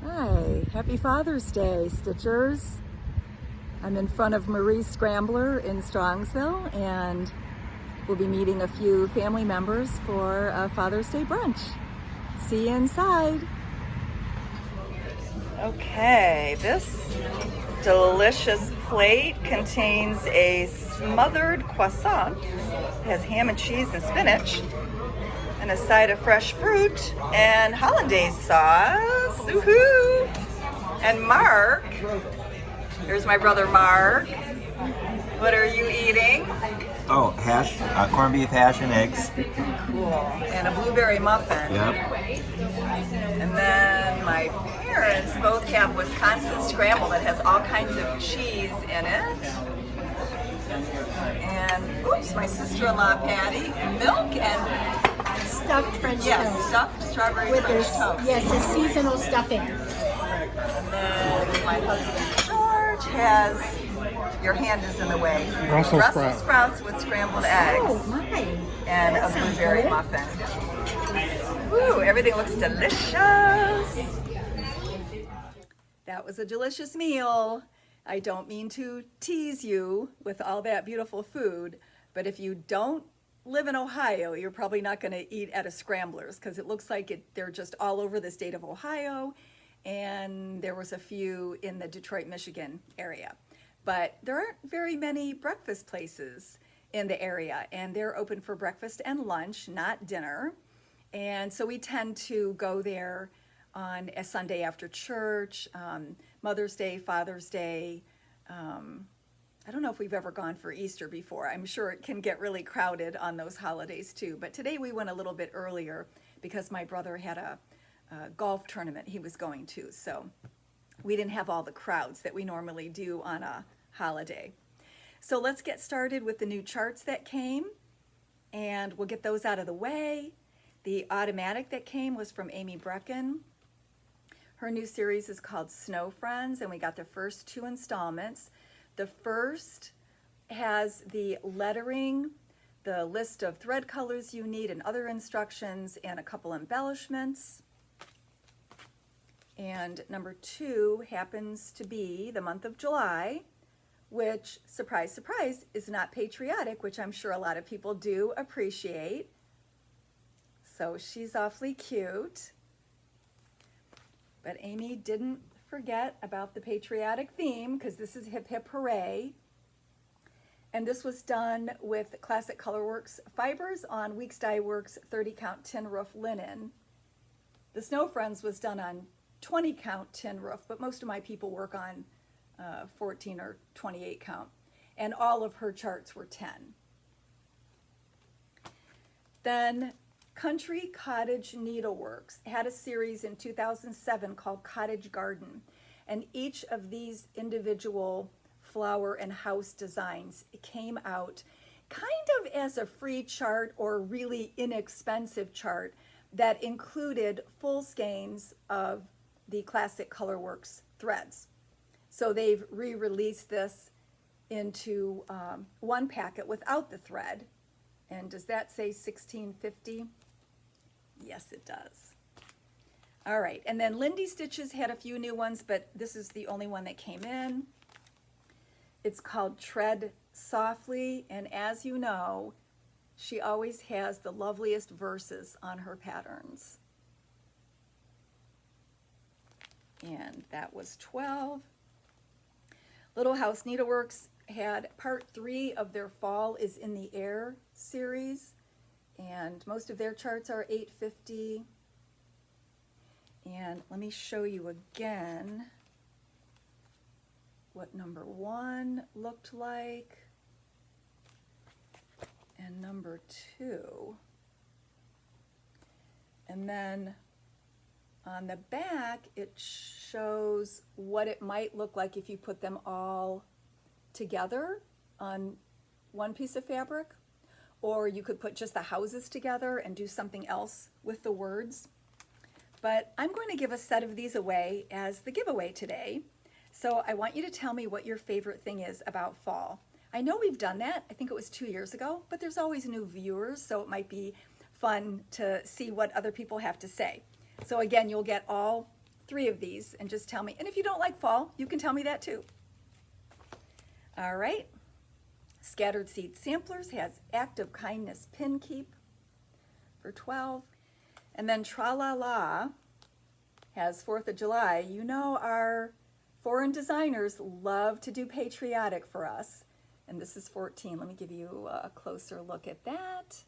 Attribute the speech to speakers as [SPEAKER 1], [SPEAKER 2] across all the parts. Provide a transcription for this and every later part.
[SPEAKER 1] Hi, happy Father's Day, Stitchers. I'm in front of Marie's Scrambler in Strongsville, and we'll be meeting a few family members for a Father's Day brunch. See you inside. Okay, this delicious plate contains a smothered croissant. It has ham and cheese and spinach, and a side of fresh fruit and hollandaise sauce. Woohoo! And Mark, here's my brother Mark. What are you eating?
[SPEAKER 2] Oh, hash, corned beef hash and eggs.
[SPEAKER 1] Cool. And a blueberry muffin.
[SPEAKER 2] Yep.
[SPEAKER 1] And then my parents both have Wisconsin scramble that has all kinds of cheese in it. And oops, my sister-in-law Patty, milk and
[SPEAKER 3] Stuffed French toast.
[SPEAKER 1] stuffed strawberry
[SPEAKER 3] With
[SPEAKER 1] French
[SPEAKER 3] this,
[SPEAKER 1] toast.
[SPEAKER 3] yes, a seasonal stuffing.
[SPEAKER 1] And then my husband George has, your hand is in the way,
[SPEAKER 4] Brussels
[SPEAKER 1] sprouts with scrambled eggs
[SPEAKER 3] Oh my!
[SPEAKER 1] and a blueberry
[SPEAKER 3] good.
[SPEAKER 1] muffin. Woo, everything looks delicious. That was a delicious meal. I don't mean to tease you with all that beautiful food, but if you don't live in Ohio, you're probably not going to eat at a Scramblers because it looks like they're just all over the state of Ohio, and there was a few in the Detroit, Michigan area. But there aren't very many breakfast places in the area, and they're open for breakfast and lunch, not dinner. And so we tend to go there on a Sunday after church, Mother's Day, Father's Day. I don't know if we've ever gone for Easter before. I'm sure it can get really crowded on those holidays too. But today we went a little bit earlier because my brother had a golf tournament he was going to. So we didn't have all the crowds that we normally do on a holiday. So let's get started with the new charts that came, and we'll get those out of the way. The automatic that came was from Amy Brecken. Her new series is called Snow Friends, and we got the first two installments. The first has the lettering, the list of thread colors you need and other instructions, and a couple embellishments. And number two happens to be the month of July, which, surprise, surprise, is not patriotic, which I'm sure a lot of people do appreciate. So she's awfully cute. But Amy didn't forget about the patriotic theme because this is Hip Hip Hooray. And this was done with Classic Colorworks fibers on Weeks Dye Works 30 count tin roof linen. The Snow Friends was done on 20 count tin roof, but most of my people work on 14 or 28 count. And all of her charts were 10. Then Country Cottage Needleworks had a series in 2007 called Cottage Garden, and each of these individual flower and house designs came out kind of as a free chart or really inexpensive chart that included full skeins of the Classic Colorworks threads. So they've re-released this into one packet without the thread. And does that say $16.50? Yes, it does. All right, and then Lindy Stitches had a few new ones, but this is the only one that came in. It's called Tread Softly, and as you know, she always has the loveliest verses on her patterns. And that was 12. Little House Needleworks had part 3 of their Fall is in the Air series, and most of their charts are $8.50. And let me show you again what number 1 looked like and number 2. And then on the back it shows what it might look like if you put them all together on one piece of fabric, or you could put just the houses together and do something else with the words. But I'm going to give a set of these away as the giveaway today. So I want you to tell me what your favorite thing is about fall. I know we've done that, I think it was 2 years ago, but there's always new viewers, so it might be fun to see what other people have to say. So again, you'll get all 3 of these and just tell me. And if you don't like fall, you can tell me that too. All right. Scattered Seed Samplers has Act of Kindness Pin Keep for 12. And then Tra La La has 4th of July. You know our foreign designers love to do patriotic for us. And this is 14. Let me give you a closer look at that.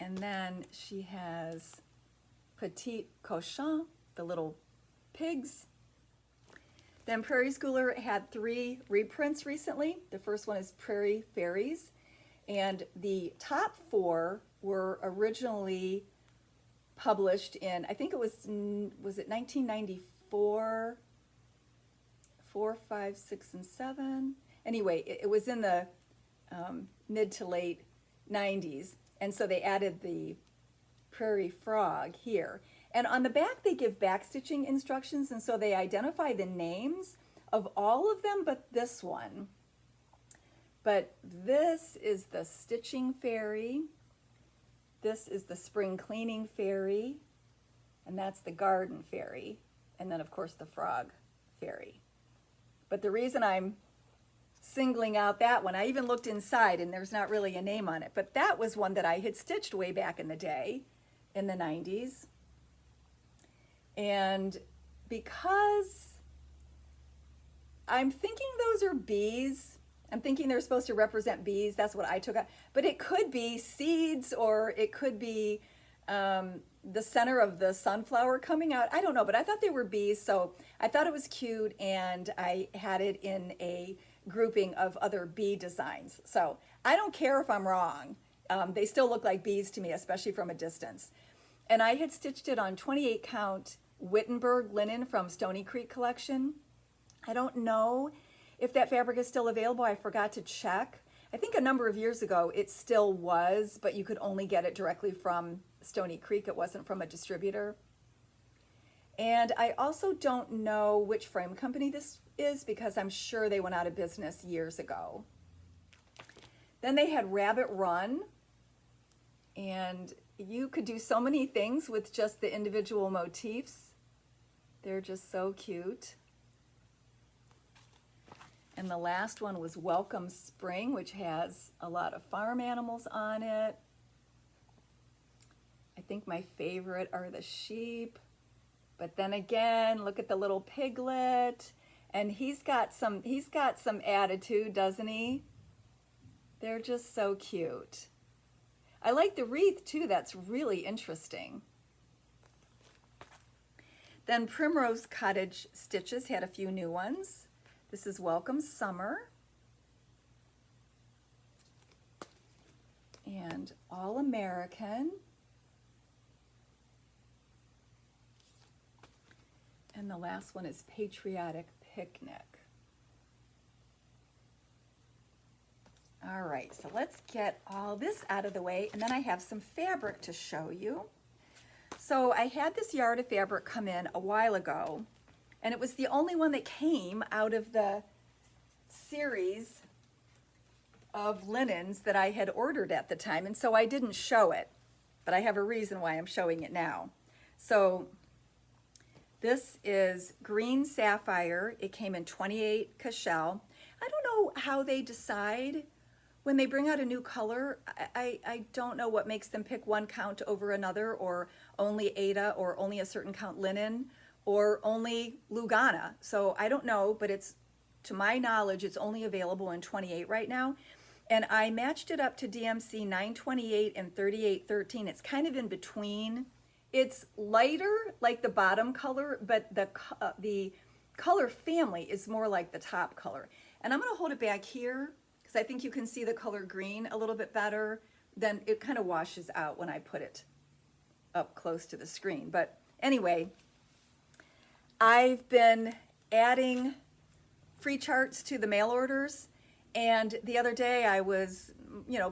[SPEAKER 1] And then she has Petit Cochon, the little pigs. Then Prairie Schooler had 3 reprints recently. The first one is Prairie Fairies. And the top 4 were originally published in, I think it was it 1994? 4, 5, 6, and 7. Anyway, it was in the mid to late 90s. And so they added the Prairie Frog here. And on the back, they give backstitching instructions. And so they identify the names of all of them but this one. But this is the Stitching Fairy. This is the Spring Cleaning Fairy. And that's the Garden Fairy. And then, of course, the Frog Fairy. But the reason I'm singling out that one, I even looked inside and there's not really a name on it, but that was one that I had stitched way back in the day, in the 90s. And because I'm thinking those are bees, I'm thinking they're supposed to represent bees, that's what I took out, but it could be seeds or it could be the center of the sunflower coming out. I don't know, but I thought they were bees, so I thought it was cute, and I had it in a grouping of other bee designs. So I don't care if I'm wrong. They still look like bees to me, especially from a distance. And I had stitched it on 28 count Wittenberg linen from Stony Creek collection. I don't know if that fabric is still available. I forgot to check. I think a number of years ago it still was, but you could only get it directly from Stony Creek. It wasn't from a distributor. And I also don't know which frame company this is because I'm sure they went out of business years ago. Then they had Rabbit Run, and you could do so many things with just the individual motifs. They're just so cute. And the last one was Welcome Spring, which has a lot of farm animals on it. I think my favorite are the sheep. But then again, look at the little piglet. And he's got some attitude, doesn't he? They're just so cute. I like the wreath too, that's really interesting. Then Primrose Cottage Stitches had a few new ones. This is Welcome Summer. And All American. And the last one is Patriotic Picnic. All right, so let's get all this out of the way, and then I have some fabric to show you. So I had this yard of fabric come in a while ago, and it was the only one that came out of the series of linens that I had ordered at the time, and so I didn't show it, but I have a reason why I'm showing it now. So this is Green Sapphire. It came in 28 Cashel. I don't know how they decide when they bring out a new color. I don't know what makes them pick one count over another, or only Ada, or only a certain count linen, or only Lugana. So I don't know, but it's, to my knowledge, it's only available in 28 right now. And I matched it up to DMC 928 and 3813. It's kind of in between. It's lighter, like the bottom color, but the color family is more like the top color. And I'm gonna hold it back here because I think you can see the color green a little bit better. Then it kind of washes out when I put it up close to the screen. But anyway, I've been adding free charts to the mail orders, and the other day I was,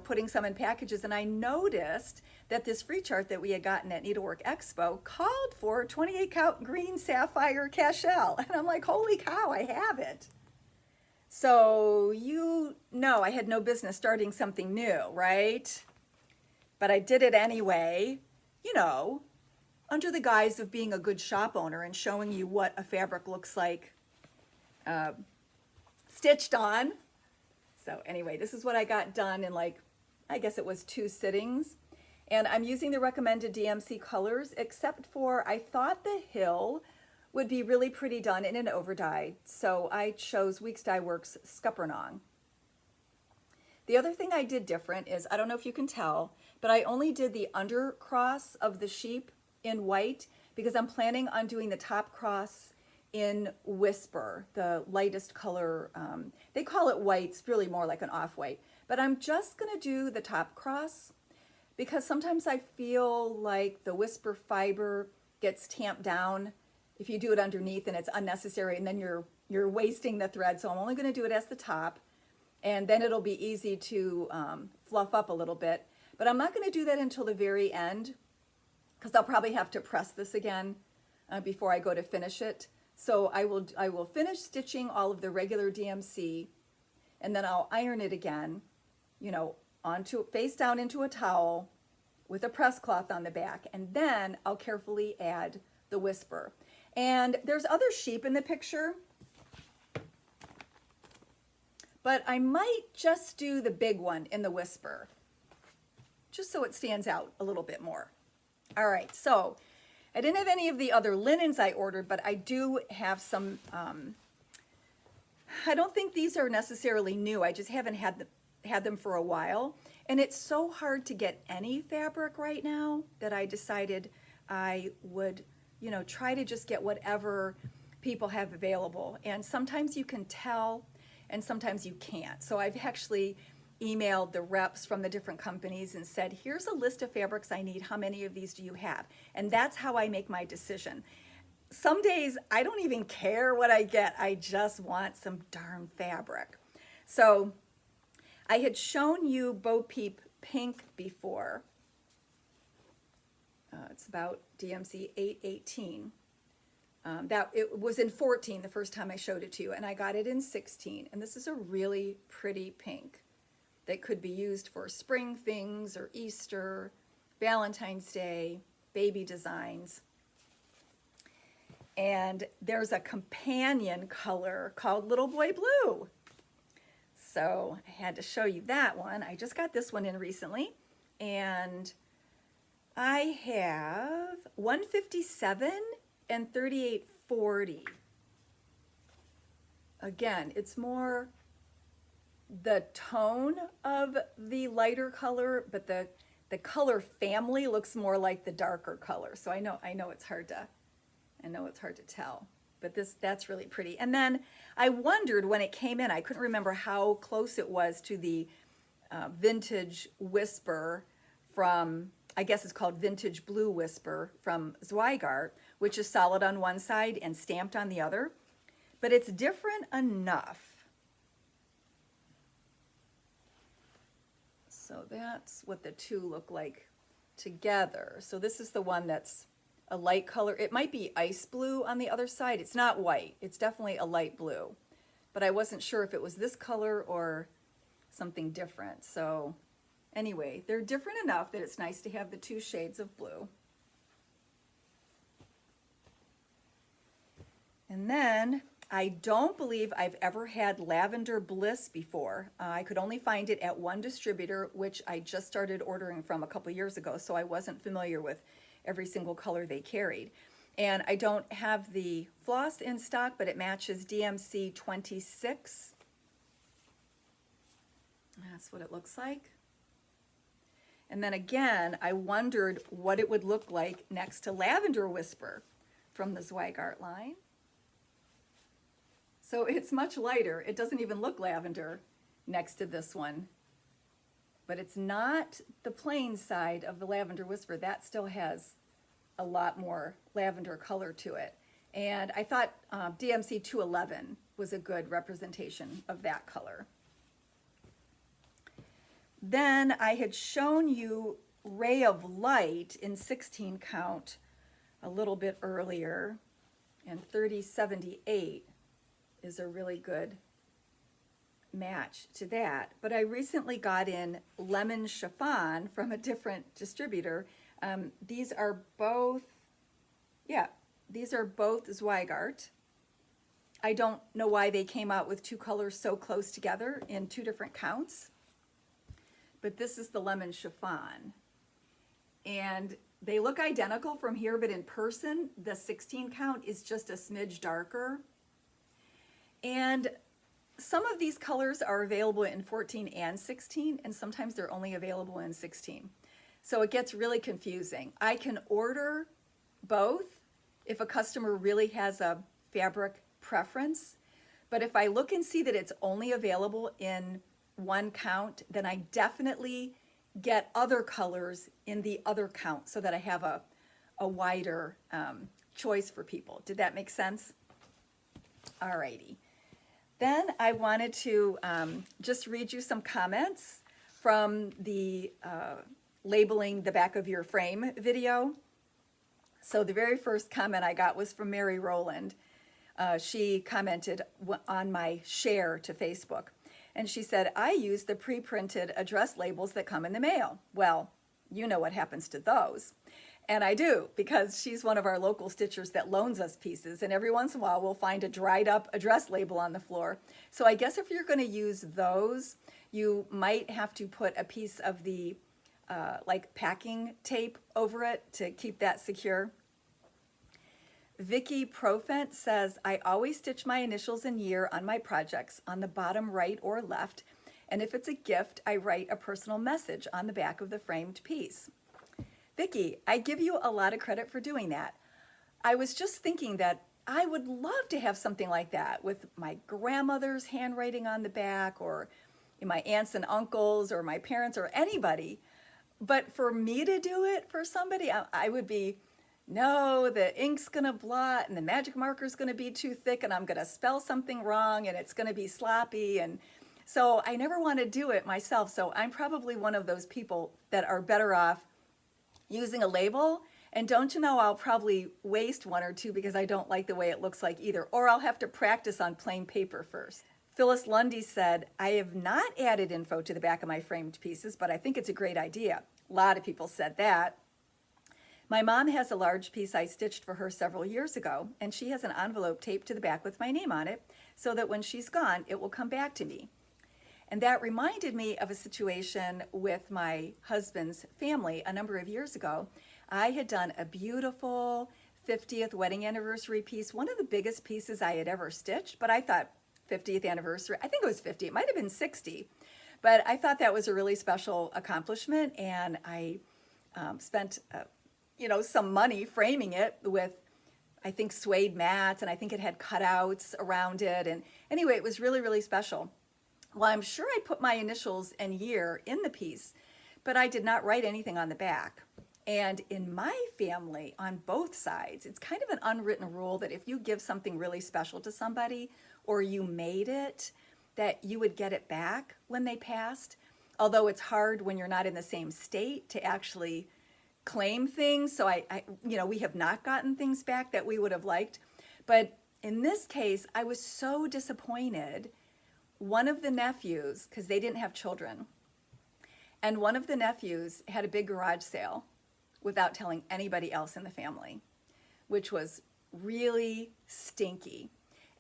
[SPEAKER 1] putting some in packages, and I noticed that this free chart that we had gotten at Needlework Expo called for 28 count green sapphire cashel. And I'm like, holy cow, I have it. So I had no business starting something new, right? But I did it anyway, under the guise of being a good shop owner and showing you what a fabric looks like stitched on. So anyway, this is what I got done in, like, I guess it was 2 sittings. And I'm using the recommended DMC colors, except for I thought the hill would be really pretty done in an overdye. So I chose Weeks Dye Works Scuppernong. The other thing I did different is, I don't know if you can tell, but I only did the under cross of the sheep in white because I'm planning on doing the top cross in Whisper, the lightest color. They call it white, it's really more like an off-white. But I'm just gonna do the top cross because sometimes I feel like the Whisper fiber gets tamped down if you do it underneath and it's unnecessary, and then you're wasting the thread. So I'm only gonna do it as the top, and then it'll be easy to fluff up a little bit. But I'm not gonna do that until the very end because I'll probably have to press this again before I go to finish it. So I will finish stitching all of the regular DMC, and then I'll iron it again, you know, onto face down into a towel with a press cloth on the back, and then I'll carefully add the Whisper. And there's other sheep in the picture, but I might just do the big one in the Whisper, just so it stands out a little bit more. All right, so I didn't have any of the other linens I ordered, but I do have some, I don't think these are necessarily new. I just haven't had them for a while. And it's so hard to get any fabric right now that I decided I would, you know, try to just get whatever people have available. And sometimes you can tell and sometimes you can't. So I've actually emailed the reps from the different companies and said, here's a list of fabrics I need. How many of these do you have? And that's how I make my decision. Some days I don't even care what I get. I just want some darn fabric. So I had shown you Bo Peep Pink before. It's about DMC 818. That it was in 14 the first time I showed it to you, and I got it in 16. And this is a really pretty pink that could be used for spring things or Easter, Valentine's Day, baby designs. And there's a companion color called Little Boy Blue. So I had to show you that one. I just got this one in recently, and I have 157 and 3840. Again, it's more the tone of the lighter color, but the color family looks more like the darker color. So I know it's hard to tell, but that's really pretty. And then I wondered when it came in, I couldn't remember how close it was to the Vintage Whisper from, I guess it's called Vintage Blue Whisper from Zweigart, which is solid on one side and stamped on the other, but it's different enough. So that's what the two look like together. So this is the one that's a light color. It might be ice blue on the other side. It's not white. It's definitely a light blue. But I wasn't sure if it was this color or something different. So anyway, they're different enough that it's nice to have the two shades of blue. And then I don't believe I've ever had Lavender Bliss before. I could only find it at one distributor, which I just started ordering from a couple years ago, so I wasn't familiar with every single color they carried. And I don't have the floss in stock, but it matches DMC 26. That's what it looks like. And then again, I wondered what it would look like next to Lavender Whisper from the Zweigart line. So it's much lighter. It doesn't even look lavender next to this one. But it's not the plain side of the Lavender Whisper. That still has a lot more lavender color to it. And I thought DMC 211 was a good representation of that color. Then I had shown you Ray of Light in 16 count a little bit earlier, and 3078 is a really good match to that. But I recently got in Lemon Chiffon from a different distributor. These are both Yeah, these are both Zweigart. I don't know why they came out with two colors so close together in two different counts, but this is the lemon chiffon. And they look identical from here, but in person, the 16 count is just a smidge darker. And some of these colors are available in 14 and 16, and sometimes they're only available in 16. So it gets really confusing. I can order both if a customer really has a fabric preference, but if I look and see that it's only available in one count, then I definitely get other colors in the other count so that I have a wider choice for people. Did that make sense? Alrighty. Then I wanted to just read you some comments from the labeling the back of your frame video. So the very first comment I got was from Mary Rowland. She commented on my share to Facebook. And she said, I use the pre-printed address labels that come in the mail. Well, you know what happens to those. And I do, because she's one of our local stitchers that loans us pieces. And every once in a while, we'll find a dried up address label on the floor. So I guess if you're going to use those, you might have to put a piece of the like packing tape over it to keep that secure. Vicky Profent says, I always stitch my initials and year on my projects on the bottom right or left. And if it's a gift, I write a personal message on the back of the framed piece. Vicky, I give you a lot of credit for doing that. I was just thinking that I would love to have something like that with my grandmother's handwriting on the back, or my aunts and uncles, or my parents, or anybody. But for me to do it for somebody, I would be, no, the ink's gonna blot and the magic marker's gonna be too thick and I'm gonna spell something wrong and it's gonna be sloppy. And so I never want to do it myself. So I'm probably one of those people that are better off using a label. And don't you know, I'll probably waste one or two because I don't like the way it looks like either. Or I'll have to practice on plain paper first. Phyllis Lundy said, I have not added info to the back of my framed pieces, but I think it's a great idea. A lot of people said that. My mom has a large piece I stitched for her several years ago, and she has an envelope taped to the back with my name on it so that when she's gone, it will come back to me. And that reminded me of a situation with my husband's family a number of years ago. I had done a beautiful 50th wedding anniversary piece, one of the biggest pieces I had ever stitched, but I thought 50th anniversary, I think it was 50, it might have been 60, but I thought that was a really special accomplishment, and I spent some money framing it with, I think, suede mats, and I think it had cutouts around it, and anyway, it was really, really special. Well, I'm sure I put my initials and year in the piece, but I did not write anything on the back. And in my family, on both sides, it's kind of an unwritten rule that if you give something really special to somebody, or you made it, that you would get it back when they passed. Although it's hard when you're not in the same state to actually claim things. So we have not gotten things back that we would have liked. But in this case, I was so disappointed. One of the nephews, because they didn't have children, and one of the nephews had a big garage sale without telling anybody else in the family, which was really stinky.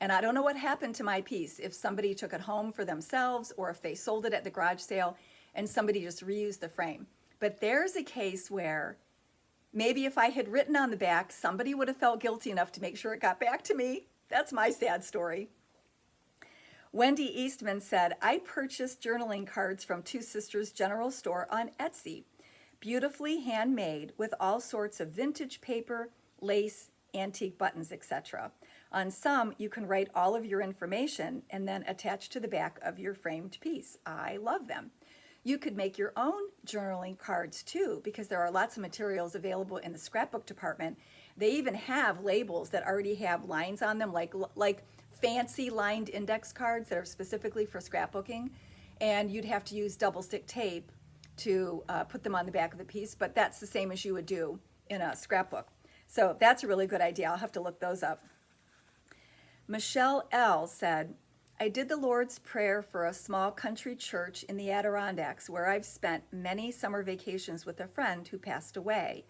[SPEAKER 1] And I don't know what happened to my piece, if somebody took it home for themselves or if they sold it at the garage sale and somebody just reused the frame. But there's a case where maybe if I had written on the back, somebody would have felt guilty enough to make sure it got back to me. That's my sad story. Wendy Eastman said, I purchased journaling cards from Two Sisters General Store on Etsy. Beautifully handmade with all sorts of vintage paper, lace, antique buttons, etc. On some, you can write all of your information and then attach to the back of your framed piece. I love them. You could make your own journaling cards too, because there are lots of materials available in the scrapbook department. They even have labels that already have lines on them, like fancy lined index cards that are specifically for scrapbooking. And you'd have to use double stick tape to put them on the back of the piece, but that's the same as you would do in a scrapbook. So that's a really good idea. I'll have to look those up. Michelle L. said, I did the Lord's Prayer for a small country church in the Adirondacks where I've spent many summer vacations with a friend who passed away.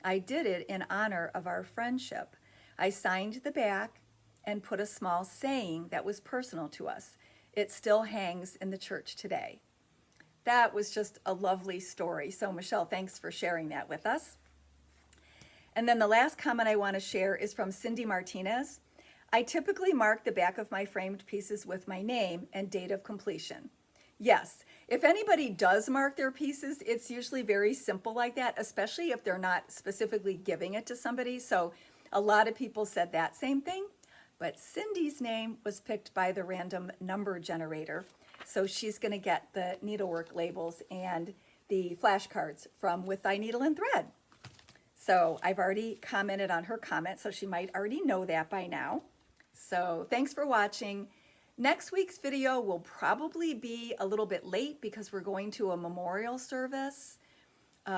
[SPEAKER 1] I did it in honor of our friendship. I signed the back and put a small saying that was personal to us. It still hangs in the church today. That was just a lovely story. So Michelle, thanks for sharing that with us. And then the last comment I want to share is from Cindy Martinez. I typically mark the back of my framed pieces with my name and date of completion. Yes, if anybody does mark their pieces, it's usually very simple like that, especially if they're not specifically giving it to somebody. So a lot of people said that same thing, but Cindy's name was picked by the random number generator. So she's going to get the needlework labels and the flashcards from With Thy Needle and Thread. So I've already commented on her comment, so she might already know that by now. So thanks for watching. Next week's video will probably be a little bit late because we're going to a memorial service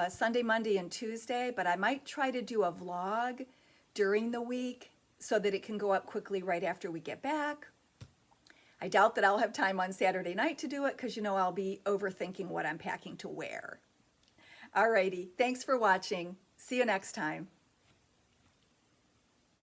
[SPEAKER 1] Sunday, Monday, and Tuesday, but I might try to do a vlog during the week so that it can go up quickly right after we get back. I doubt that I'll have time on Saturday night to do it because, you know, I'll be overthinking what I'm packing to wear. Alrighty, thanks for watching. See you next time.